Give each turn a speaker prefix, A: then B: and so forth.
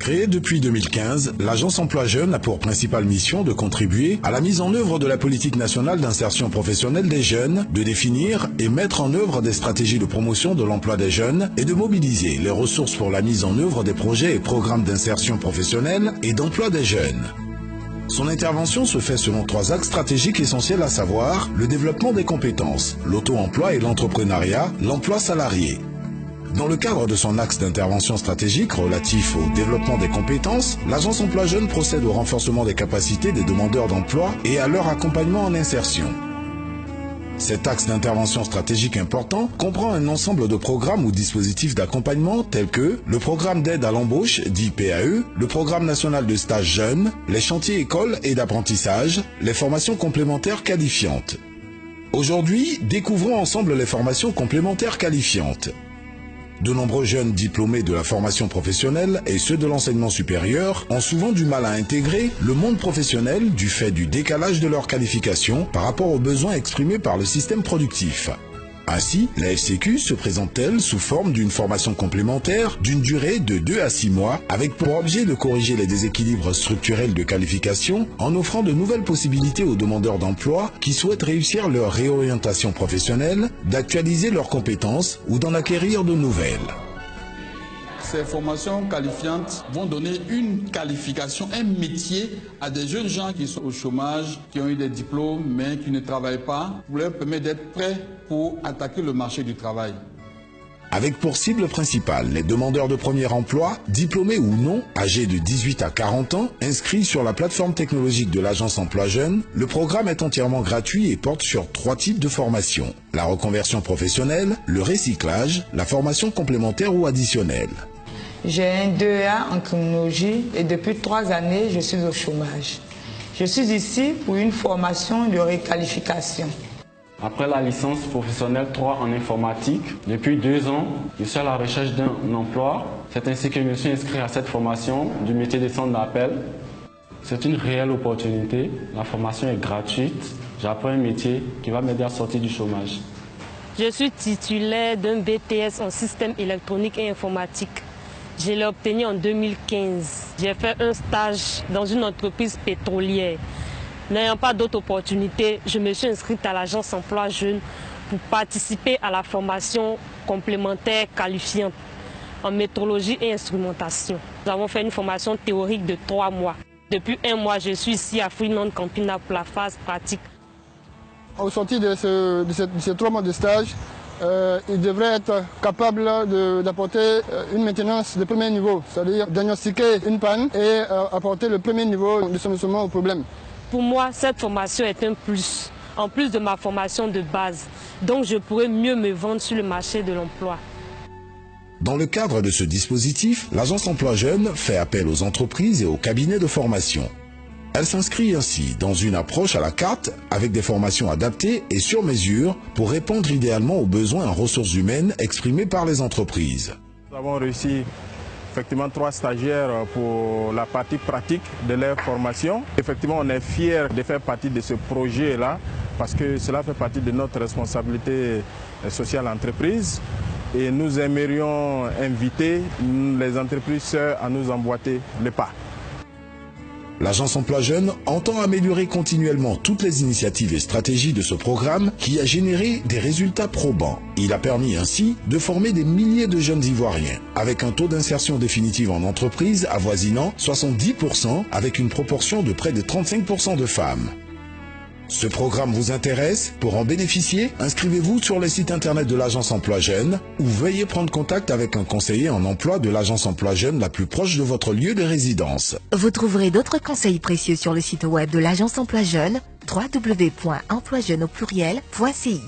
A: Créée depuis 2015, l'Agence Emploi Jeunes a pour principale mission de contribuer à la mise en œuvre de la politique nationale d'insertion professionnelle des jeunes, de définir et mettre en œuvre des stratégies de promotion de l'emploi des jeunes et de mobiliser les ressources pour la mise en œuvre des projets et programmes d'insertion professionnelle et d'emploi des jeunes. Son intervention se fait selon 3 axes stratégiques essentiels, à savoir le développement des compétences, l'auto-emploi et l'entrepreneuriat, l'emploi salarié. Dans le cadre de son axe d'intervention stratégique relatif au développement des compétences, l'Agence Emploi Jeunes procède au renforcement des capacités des demandeurs d'emploi et à leur accompagnement en insertion. Cet axe d'intervention stratégique important comprend un ensemble de programmes ou dispositifs d'accompagnement tels que le programme d'aide à l'embauche, dit PAE, le programme national de stage jeunes, les chantiers écoles et d'apprentissage, les formations complémentaires qualifiantes. Aujourd'hui, découvrons ensemble les formations complémentaires qualifiantes. De nombreux jeunes diplômés de la formation professionnelle et ceux de l'enseignement supérieur ont souvent du mal à intégrer le monde professionnel du fait du décalage de leurs qualifications par rapport aux besoins exprimés par le système productif. Ainsi, la FCQ se présente-t-elle sous forme d'une formation complémentaire d'une durée de 2 à 6 mois avec pour objet de corriger les déséquilibres structurels de qualification en offrant de nouvelles possibilités aux demandeurs d'emploi qui souhaitent réussir leur réorientation professionnelle, d'actualiser leurs compétences ou d'en acquérir de nouvelles.
B: Ces formations qualifiantes vont donner une qualification, un métier à des jeunes gens qui sont au chômage, qui ont eu des diplômes mais qui ne travaillent pas, pour leur permettre d'être prêts pour attaquer le marché du travail.
A: Avec pour cible principale les demandeurs de premier emploi, diplômés ou non, âgés de 18 à 40 ans, inscrits sur la plateforme technologique de l'Agence Emploi Jeunes, le programme est entièrement gratuit et porte sur 3 types de formations: la reconversion professionnelle, le recyclage, la formation complémentaire ou additionnelle.
C: J'ai un 2A en criminologie et depuis 3 années, je suis au chômage. Je suis ici pour une formation de requalification.
D: Après la licence professionnelle 3 en informatique, depuis 2 ans, je suis à la recherche d'un emploi. C'est ainsi que je me suis inscrit à cette formation du métier de centre d'appel. C'est une réelle opportunité. La formation est gratuite. J'apprends un métier qui va m'aider à sortir du chômage.
E: Je suis titulaire d'un BTS en système électronique et informatique. Je l'ai obtenu en 2015. J'ai fait un stage dans une entreprise pétrolière. N'ayant pas d'autres opportunités, je me suis inscrite à l'Agence Emploi Jeunes pour participer à la formation complémentaire qualifiante en métrologie et instrumentation. Nous avons fait une formation théorique de 3 mois. Depuis 1 mois, je suis ici à Freeland Campina pour la phase pratique.
F: Au sortir de ces 3 mois de stage, il devrait être capable d'apporter une maintenance de premier niveau, c'est-à-dire diagnostiquer une panne et apporter le premier niveau de solutionnement au problème.
E: Pour moi, cette formation est un plus, en plus de ma formation de base. Donc je pourrais mieux me vendre sur le marché de l'emploi.
A: Dans le cadre de ce dispositif, l'Agence Emploi Jeunes fait appel aux entreprises et aux cabinets de formation. Elle s'inscrit ainsi dans une approche à la carte avec des formations adaptées et sur mesure pour répondre idéalement aux besoins en ressources humaines exprimés par les entreprises.
G: Nous avons réussi effectivement 3 stagiaires pour la partie pratique de leur formation. Effectivement, on est fiers de faire partie de ce projet-là parce que cela fait partie de notre responsabilité sociale entreprise et nous aimerions inviter les entreprises sœurs à nous emboîter le pas.
A: L'Agence Emploi Jeunes entend améliorer continuellement toutes les initiatives et stratégies de ce programme qui a généré des résultats probants. Il a permis ainsi de former des milliers de jeunes Ivoiriens, avec un taux d'insertion définitive en entreprise avoisinant 70% avec une proportion de près de 35% de femmes. Ce programme vous intéresse? Pour en bénéficier, inscrivez-vous sur le site internet de l'Agence Emploi Jeunes ou veuillez prendre contact avec un conseiller en emploi de l'Agence Emploi Jeunes la plus proche de votre lieu de résidence.
H: Vous trouverez d'autres conseils précieux sur le site web de l'Agence Emploi Jeunes, www.emploijeunes.ci.